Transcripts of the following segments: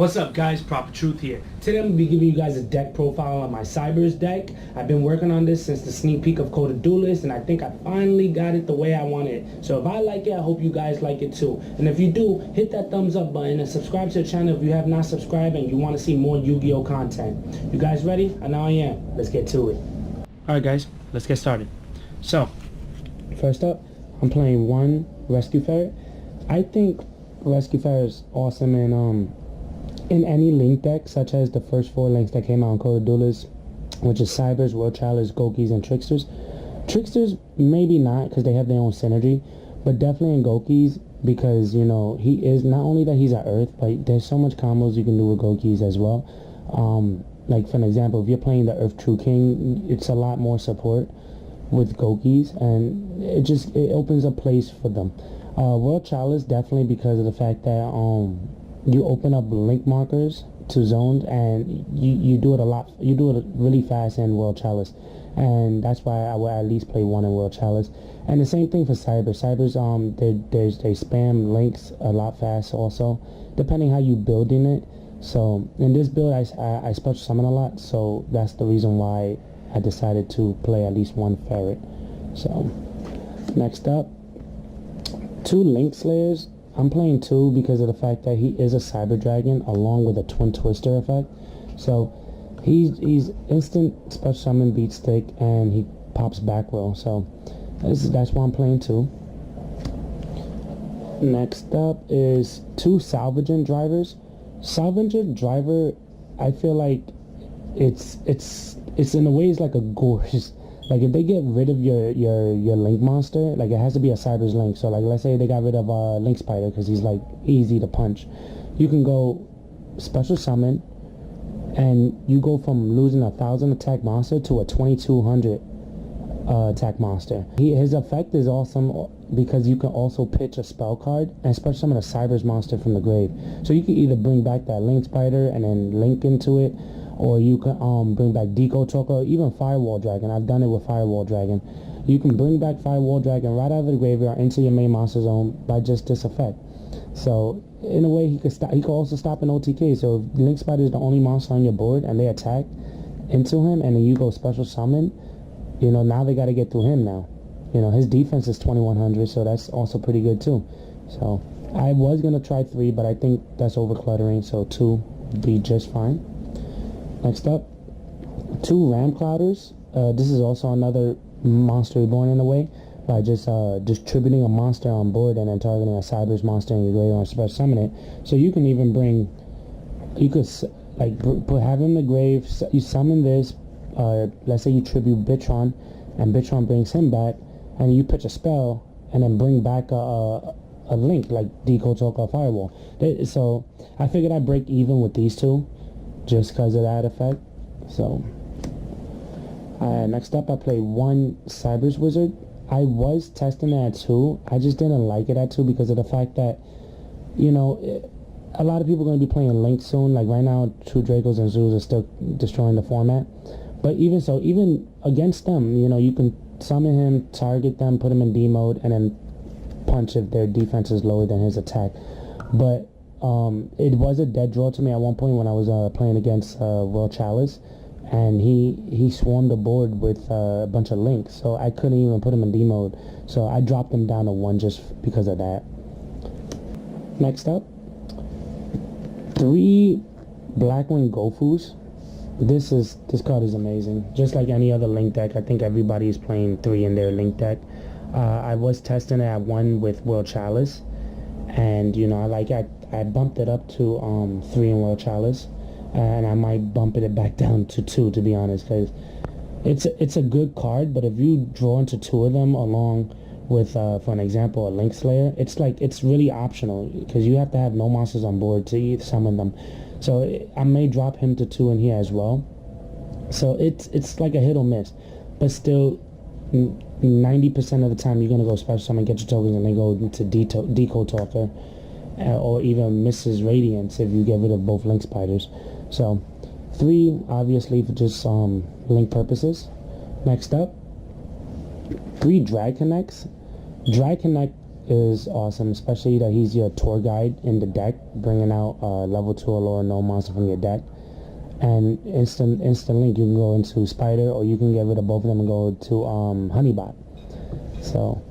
What's up guys, Propha Truth here. Today I'm going to be giving you guys a deck profile on my Cyberse deck. I've been working on this since the sneak peek of Code Duelist, and I think I finally got it the way I want it. So if I like it, I hope you guys like it too. And if you do, hit that thumbs up button and subscribe to the channel if you have not subscribed and you want to see more Yu-Gi-Oh content. You guys ready? I know I am. Let's get to it. Alright guys, let's get started. So, first up, I'm playing one Rescue Ferret. I think Rescue Ferret is awesome in any link deck, such as the first 4 links that came out on Code Duelist, which is Cyberse, World Chalice, Gokis, and Tricksters. Tricksters, maybe not, because they have their own synergy, but definitely in Gokis, because, you know, he is, not only that he's at Earth, but there's so much combos you can do with Gokis as well. Like, for an example, if you're playing the Earth True King, it's a lot more support with Gokis, and it opens a place for them. World Chalice, definitely because of the fact that, you open up link markers to zones, and you do it really fast in World Chalice, and that's why I would at least play one in World Chalice. And the same thing for Cyber. Cyber's they spam links a lot fast also, depending how you building it. So in this build I special summon a lot, so that's the reason why I decided to play at least one ferret. So next up, 2 Linkslayers. I'm playing 2 because of the fact that he is a Cyber Dragon along with a Twin Twister effect. So he's instant special summon, beat stick, and he pops back row. So that's why I'm playing 2. Next up is 2 Salvagent Drivers. Salvagent Driver, I feel like it's in a way it's like a gorgeous. Like, if they get rid of your link monster, like, it has to be a Cyberse link. So, like, let's say they got rid of Link Spider because he's, like, easy to punch. You can go special summon, and you go from losing 1,000 attack monster to a 2,200 attack monster. His effect is awesome because you can also pitch a spell card and special summon a Cyberse monster from the grave. So you can either bring back that Link Spider and then link into it, or you can bring back Decode Talker, or even Firewall Dragon. I've done it with Firewall Dragon. You can bring back Firewall Dragon right out of the graveyard into your main monster zone by just this effect. So in a way, he could also stop an OTK. So if Link Spider is the only monster on your board and they attack into him, and then you go special summon, you know, now they got to get through him now. You know, his defense is 2,100, so that's also pretty good too. So I was gonna try 3, but I think that's over cluttering, so 2 would be just fine. Next up, 2 Ram Clouders. This is also another monster reborn in a way, by just distributing a monster on board and then targeting a Cyberse monster in your graveyard and special summon it. So you can even have him in the grave, you summon this, let's say you tribute Bitron, and Bitron brings him back, and you pitch a spell, and then bring back a link, like Decode Talker or Firewall. So I figured I'd break even with these 2, just because of that effect. So next up, I play 1 Cyberse Wizard. I was testing it at 2. I just didn't like it at 2 because of the fact that, you know, a lot of people are going to be playing Link soon. Like right now, 2 Dracos and Zoos are still destroying the format. But even so, even against them, you know, you can summon him, target them, put him in D mode, and then punch if their defense is lower than his attack. But it was a dead draw to me at one point when I was playing against World Chalice, and he swarmed the board with a bunch of links, so I couldn't even put him in D mode. So I dropped him down to 1 just because of that. Next up, 3 Blackwing Gofus. This card is amazing. Just like any other link deck, I think everybody is playing 3 in their link deck. I was testing it at 1 with World Chalice, and you know, I bumped it up to 3 in World Chalice, and I might bump it back down to 2, to be honest, because it's a good card. But if you draw into 2 of them along with, for an example, a Linkslayer, it's really optional because you have to have no monsters on board to summon them. So I may drop him to 2 in here as well. So it's like a hit or miss, but still 90% of the time you're gonna go special summon, get your tokens, and then go into Decode Talker, or even Mrs. Radiance if you get rid of both Link Spiders. So 3 obviously for just link purposes. Next up, 3 Draconnets. Draconnet is awesome, especially that he's your tour guide in the deck, bringing out level 2 or lower no monster from your deck. And instant link, you can go into Spider, or you can get rid of both of them and go to Honeybot. So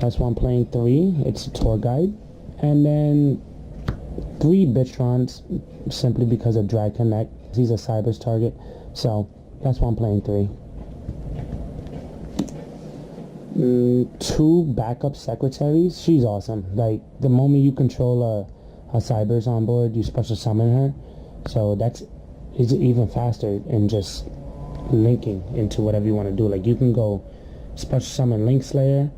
that's why I'm playing 3. It's a tour guide. And then 3 Bitrons, simply because of Draconnet. He's a Cyberse target. So that's why I'm playing 3. 2 backup secretaries. She's awesome. Like, the moment you control a Cyberse on board, you special summon her. So that's even faster in just linking into whatever you want to do. Like, you can go special summon Linkslayer,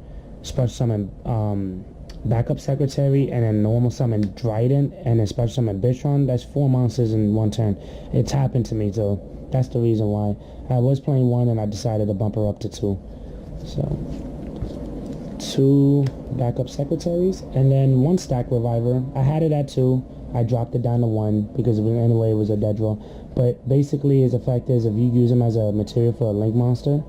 special summon backup secretary, and then normal summon Dryden, and then special summon Bitron. That's 4 monsters in one turn. It's happened to me, so that's the reason why. I was playing 1 and I decided to bump her up to 2. So 2 backup secretaries, and then 1 stack reviver. I had it at 2. I dropped it down to 1 because anyway it was a dead draw. But basically his effect is, if you use him as a material for a link monster,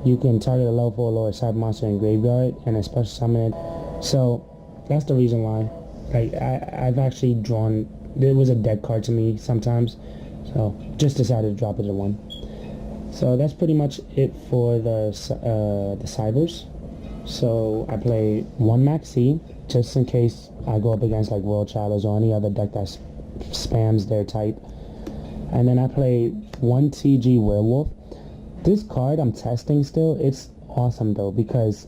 you can target a level 4 lower cyber monster in graveyard and then special summon it. So that's the reason why. Like, I've actually drawn, there was a dead card to me sometimes, so just decided to drop it to 1. So that's pretty much it for the Cybers. So I play 1 Maxx, just in case I go up against like World Chalice or any other deck that spams their type. And then I play 1 TG Werewolf. This card I'm testing still. It's awesome though, because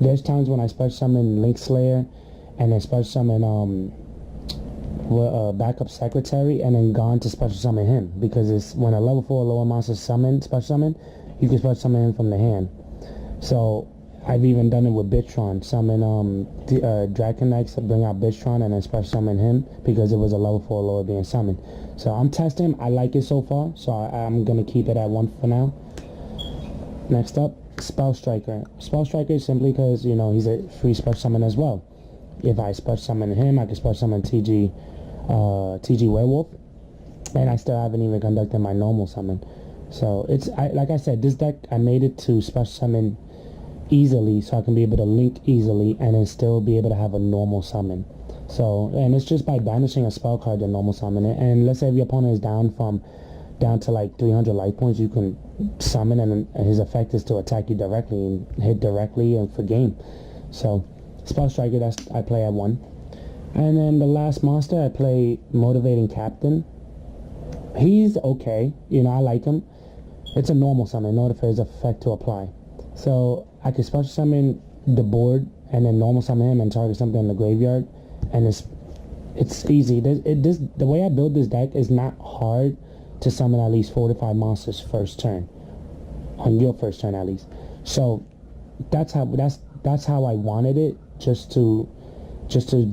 there's times when I special summon Linkslayer and then special summon backup secretary, and then gone to special summon him, because it's when a level 4 lower monster special summon, you can special summon him from the hand. So I've even done it with Bitron, summon Draconnet, bring out Bitron and then special summon him because it was a level 4 lower being summoned. So I'm testing him. I like it so far, so I'm going to keep it at 1 for now. Next up, Spell Striker. Spell Striker is simply because, you know, he's a free special summon as well. If I special summon him, I can special summon TG Werewolf, and I still haven't even conducted my normal summon. So it's like I said, this deck I made it to special summon easily, so I can be able to link easily and then still be able to have a normal summon. So, and it's just by banishing a spell card to normal summon it. And let's say if your opponent is down to like 300 life points, you can summon, and his effect is to attack you directly and hit directly and for game. So Spell Striker, I play at 1. And then the last monster, I play Motivating Captain. He's okay, you know, I like him. It's a normal summon in order for his effect to apply. So I can special summon the board and then normal summon him and target something in the graveyard, and it's easy. The way I build this deck is not hard to summon at least 4 to 5 monsters first turn, on your first turn at least. So that's how I wanted it, just to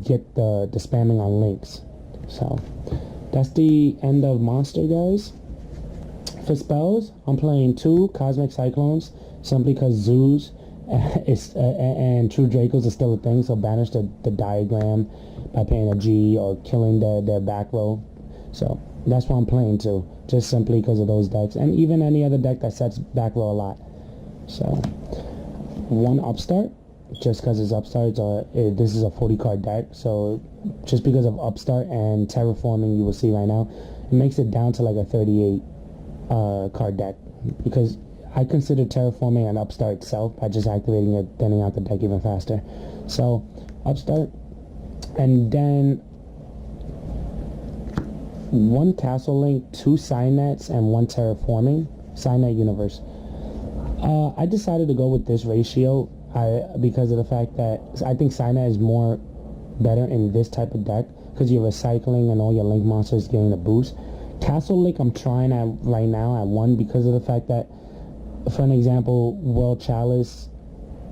get the spamming on links. So that's the end of monster, guys. For spells, I'm playing 2 Cosmic Cyclones, simply because Zoos and True Dracos are still a thing, so banish the diagram by paying a G or killing their back row. So that's why I'm playing 2, just simply because of those decks, and even any other deck that sets back row a lot. So 1 Upstart, just because it's Upstart, this is a 40 card deck, so just because of Upstart and Terraforming, you will see right now, it makes it down to like a 38 card deck, because I consider Terraforming an Upstart itself by just activating it, thinning out the deck even faster. So Upstart, and then 1 Castle Link, 2 Cynets, and 1 Terraforming, Cynet Universe. I decided to go with this ratio because of the fact that I think Cynet is more better in this type of deck, because you're recycling and all your link monsters getting a boost. Castle Link I'm trying at right now at 1 because of the fact that, for an example, World Chalice,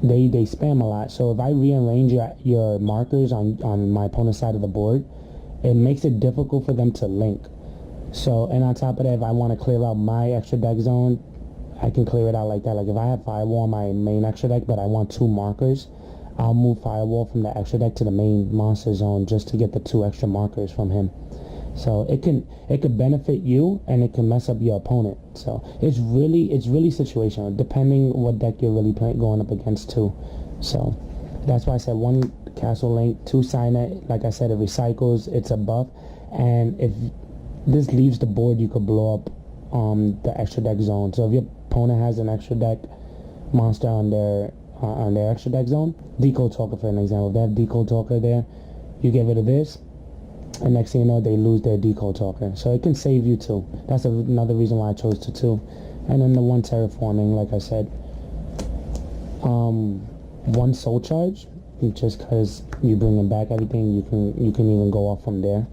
they spam a lot. So if I rearrange your markers on my opponent's side of the board, it makes it difficult for them to link. So, and on top of that, if I want to clear out my extra deck zone, I can clear it out like that. Like if I have Firewall on my main extra deck, but I want 2 markers, I'll move Firewall from the extra deck to the main monster zone just to get the 2 extra markers from him. So it could benefit you, and it can mess up your opponent. So it's really situational, depending what deck you're really going up against too. So That's why I said 1 Castle Link, 2 Cynet. Like I said, it recycles, it's a buff, and if this leaves the board, you could blow up the extra deck zone. So if your opponent has an extra deck monster on their extra deck zone, Decode Talker for an example, if they have Decode Talker there, you get rid of this, and next thing you know, they lose their Decode Talker. So it can save you too. That's another reason why I chose to 2. And then the 1 Terraforming, like I said. 1 Soul Charge, just because you bringing back everything, you can even go off from there.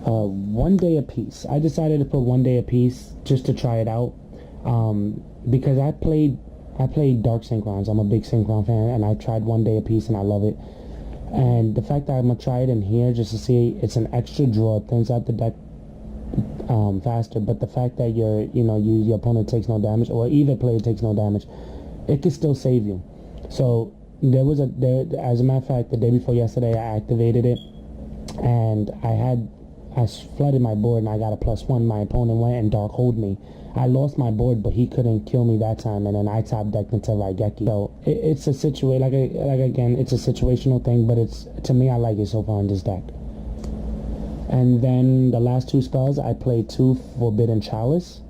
1 day a piece. I decided to put 1 day a piece just to try it out, because I played Dark Synchrons. I'm a big Synchron fan, and I tried 1 day a piece, and I love it. And the fact that I'm gonna try it in here just to see, it's an extra draw, thins out the deck faster. But the fact that your opponent takes no damage, or either player takes no damage, it can still save you. So as a matter of fact, the day before yesterday, I activated it, and I flooded my board, and I got a +1. My opponent went and dark hold me. I lost my board, but he couldn't kill me that time, and then I top decked into Raigeki. So it's a situation, again, it's a situational thing, but to me, I like it so far in this deck. And then the last 2 spells, I played 2 Forbidden Chalice.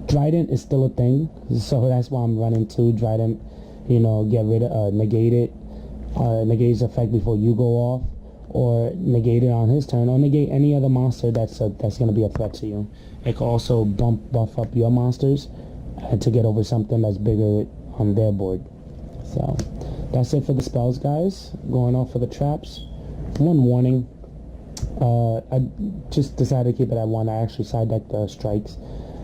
Trident is still a thing, so that's why I'm running 2 Trident. Get rid of, negate it, negate its effect before you go off, or negate it on his turn, or negate any other monster that's going to be a threat to you. It can also buff up your monsters to get over something that's bigger on their board. So that's it for the spells, guys. Going off for the traps. 1 warning. I just decided to keep it at 1. I actually side decked the strikes.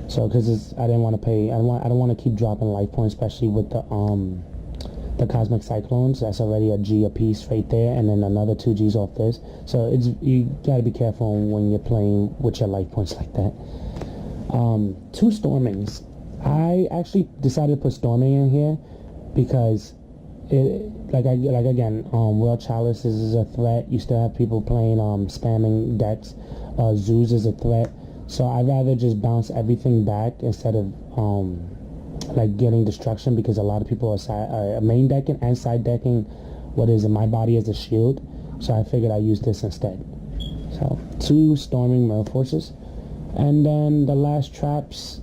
So because I didn't want to pay. I don't want to keep dropping life points, especially with the Cosmic Cyclones. That's already a G a piece right there, and then another 2 Gs off this. So you gotta be careful when you're playing with your life points like that. 2 Stormings. I actually decided to put Storming in here because World Chalice is a threat. You still have people playing spamming decks. Zeus is a threat. So I'd rather just bounce everything back instead of getting destruction, because a lot of people are main decking and side decking my body as a shield. So I figured I'd use this instead. So 2 Storming Mirror Forces. And then the last traps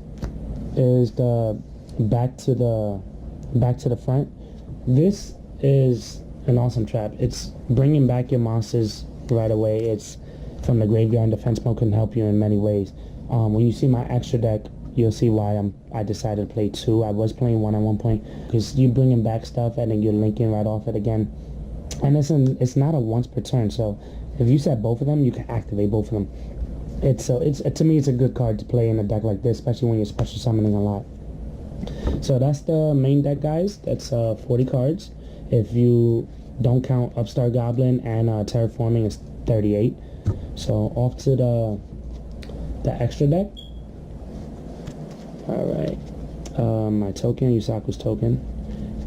is the back to the front. This is an awesome trap. It's bringing back your monsters right away. It's from the graveyard, and defense mode can help you in many ways. When you see my extra deck, you'll see why I decided to play 2. I was playing 1 at one point, because you're bringing back stuff and then you're linking right off it again. And it's not a once per turn, so if you set both of them, you can activate both of them. To me, it's a good card to play in a deck like this, especially when you're special summoning a lot. So that's the main deck, guys. That's 40 cards. If you don't count Upstart Goblin and Terraforming, it's 38. So off to the extra deck. Alright. My token, Yusaku's token.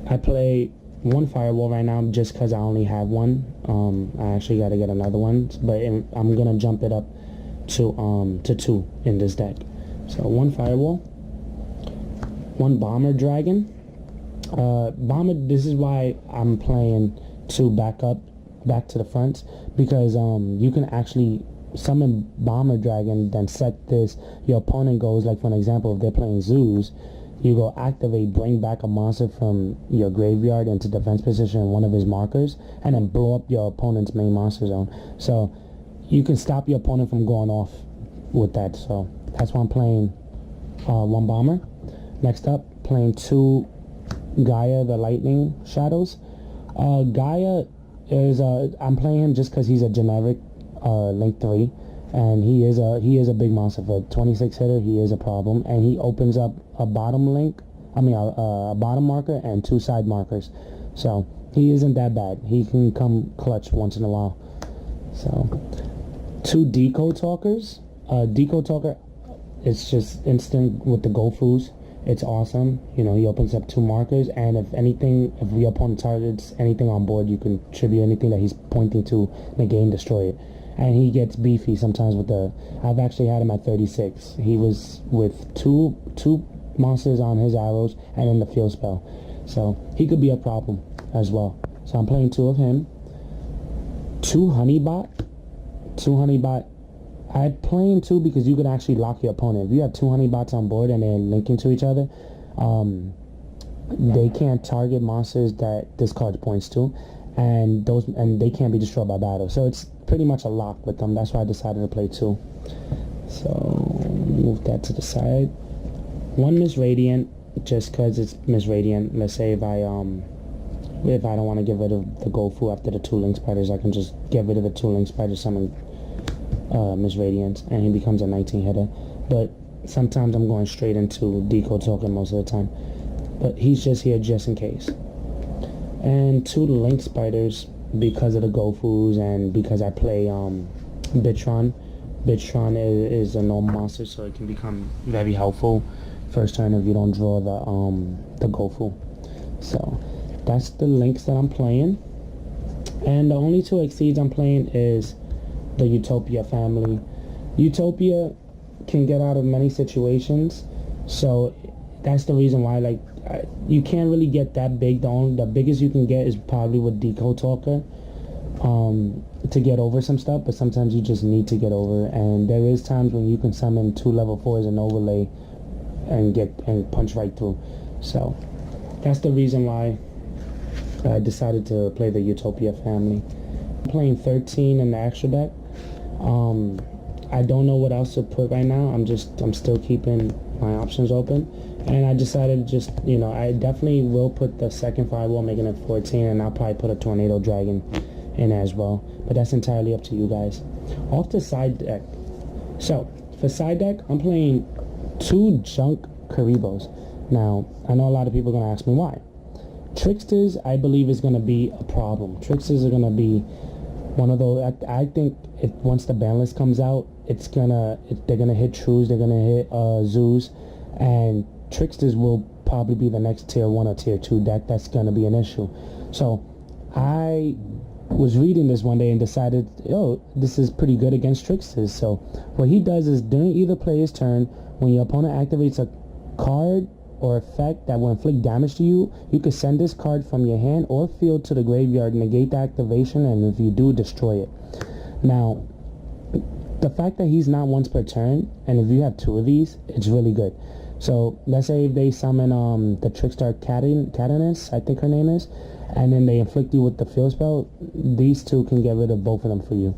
I play 1 Firewall right now just because I only have 1. I actually got to get another one, but I'm going to jump it up to 2 in this deck. So 1 Firewall. 1 Bomber Dragon. This is why I'm playing 2 back to the front, because you can actually summon Bomber Dragon, then set this. Your opponent goes, like for an example, if they're playing Zeus, you go activate, bring back a monster from your graveyard into defense position in one of his markers, and then blow up your opponent's main monster zone. So you can stop your opponent from going off with that. So that's why I'm playing 1 Bomber. Next up, playing 2 Gaia, the Lightning Shadows. Gaia is I'm playing him just because he's a generic Link 3, and he is a big monster. For a 26 hitter, he is a problem, and he opens up a bottom link. A bottom marker and 2 side markers. So he isn't that bad. He can come clutch once in a while. So 2 Decode Talkers. Decode Talker, it's just instant with the Gofus. It's awesome. He opens up 2 markers, and if your opponent targets anything on board, you can tribute anything that he's pointing to, negate and destroy it. And he gets beefy sometimes with I've actually had him at 36. He was with two monsters on his arrows, and then the field spell. So he could be a problem as well. So I'm playing 2 of him. 2 Honeybot. I'm playing 2 because you could actually lock your opponent. If you have 2 Honeybots on board and they're linking to each other, they can't target monsters that this card points to, and they can't be destroyed by battle. So it's pretty much a lock with them. That's why I decided to play 2. So move that to the side. 1 Miss Radiant, just because it's Miss Radiant. Let's say if I don't want to get rid of the Gofu after the 2 Link Spiders, I can just get rid of the 2 Link Spiders, summon Miss Radiant, and he becomes a 19 hitter. But sometimes I'm going straight into Decode Talker most of the time. But he's just here just in case. And 2 Link Spiders because of the Gofus and because I play Bitron. Bitron is a normal monster, so it can become very helpful first turn if you don't draw the Gofu. So that's the links that I'm playing. And the only 2 Exceeds I'm playing is the Utopia family. Utopia can get out of many situations, so that's the reason why, like, you can't really get that big. The biggest you can get is probably with Decode Talker to get over some stuff, but sometimes you just need to get over, and there is times when you can summon 2 level 4s and overlay and punch right through. So that's the reason why I decided to play the Utopia family. I'm playing 13 in the extra deck. I don't know what else to put right now. I'm still keeping my options open, and I decided just, I definitely will put the second Firewall, making it 14, and I'll probably put a Tornado Dragon in as well, but that's entirely up to you guys. Off the side deck. So for side deck, I'm playing 2 Junkuribohs. Now I know a lot of people are gonna ask me why. Tricksters, I believe, is gonna be a problem. Tricksters are gonna be one of those. I think if once the ban list comes out, they're gonna hit Trues, they're gonna hit Zoos, and Tricksters will probably be the next tier 1 or tier 2 deck that's gonna be an issue. So I was reading this one day and decided, this is pretty good against Tricksters. So what he does is, during either player's turn, when your opponent activates a card or effect that will inflict damage to you, you can send this card from your hand or field to the graveyard, negate the activation, and if you do, destroy it. Now, the fact that he's not once per turn, and if you have 2 of these, it's really good. So let's say if they summon the Trickstar Catanus, I think her name is, and then they inflict you with the field spell, these 2 can get rid of both of them for you.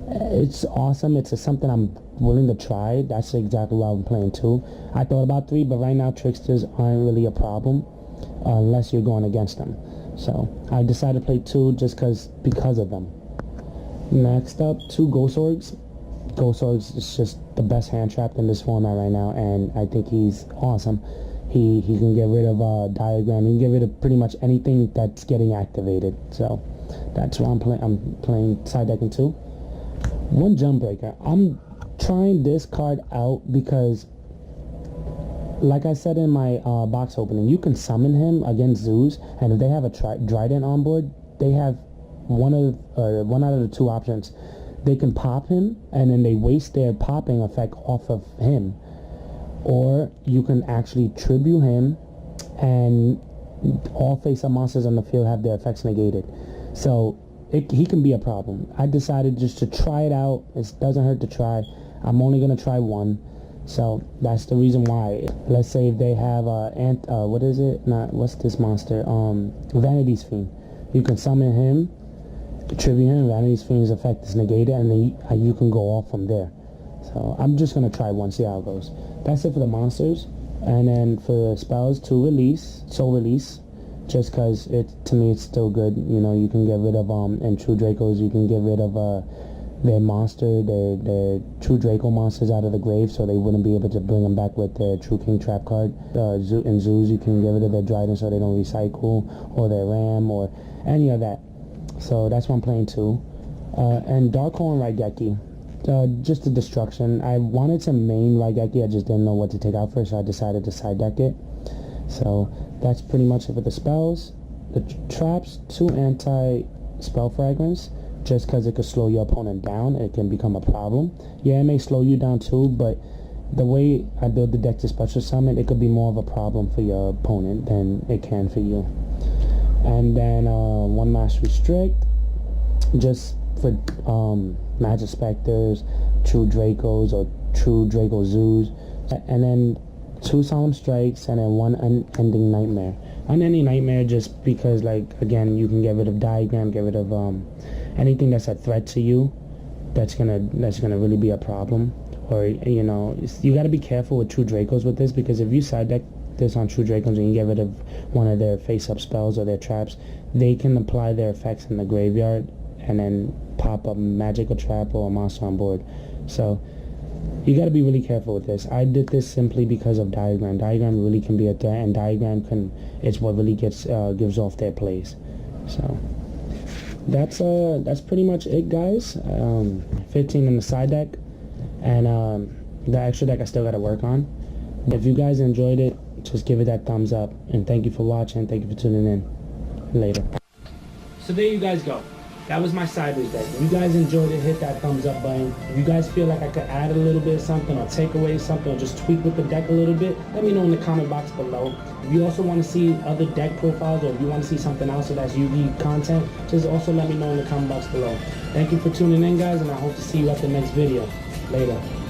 It's awesome. It's something I'm willing to try. That's exactly why I'm playing 2. I thought about 3, but right now Tricksters aren't really a problem unless you're going against them. So I decided to play 2 just because of them. Next up, 2 Ghost Orgs. Ghost Orgs is just the best hand trap in this format right now, and I think he's awesome. He can get rid of Diagram. He can get rid of pretty much anything that's getting activated. So that's why I'm playing side decking 2. 1 Jumpbreaker. I'm trying this card out because, like I said in my box opening, you can summon him against Zoos, and if they have a Trident on board, they have one out of the 2 options. They can pop him, and then they waste their popping effect off of him, or you can actually tribute him, and all face-up monsters on the field have their effects negated. So he can be a problem. I decided just to try it out. It doesn't hurt to try. I'm only going to try 1. So that's the reason why. Let's say if they have what's this monster? Vanity's Fiend. You can summon him, tribute him, Vanity's Fiend's effect is negated, and then you can go off from there. So I'm just going to try 1, see how it goes. That's it for the monsters. And then for the spells, 2 Soul Release. Just because to me it's still good. You can get rid of and True Dracos. You can get rid of their True Draco monsters out of the grave, so they wouldn't be able to bring them back with their True King Trap card. In Zoos, you can get rid of their Dryden so they don't recycle, or their Ram, or any of that. So that's what I'm playing 2. And Darkhorn Raigeki. Just a destruction. I wanted to main Raigeki, I just didn't know what to take out first, so I decided to side deck it. So that's pretty much it for the spells. The traps, 2 anti-spell fragments, just because it could slow your opponent down. It can become a problem. Yeah, it may slow you down too, but the way I build the deck to special summon, it could be more of a problem for your opponent than it can for you. and then 1 mass restrict, just for Magic Specters, True Dracos or True Draco Zoos, and then 2 Solemn Strikes, and then 1 Unending Nightmare. Unending Nightmare just because, like, again, you can get rid of Diagram, get rid of anything that's a threat to you. That's gonna really be a problem. Or, you know, you gotta be careful with True Dracos with this, because if you side deck this on True Dracos and you get rid of one of their face-up spells or their traps, they can apply their effects in the graveyard and then pop a magical trap or a monster on board. So you got to be really careful with this. I did this simply because of Diagram. Diagram really can be a threat, and Diagram it's what really gives off their plays. So that's pretty much it, guys. 15 in the side deck, and the extra deck I still got to work on. If you guys enjoyed it, just give it that thumbs up, and thank you for watching. Thank you for tuning in. Later. So there you guys go. That was my Cyberse deck. If you guys enjoyed it, hit that thumbs up button. If you guys feel like I could add a little bit of something or take away something or just tweak with the deck a little bit, let me know in the comment box below. If you also want to see other deck profiles, or if you want to see something else that's UV content, just also let me know in the comment box below. Thank you for tuning in, guys, and I hope to see you at the next video. Later.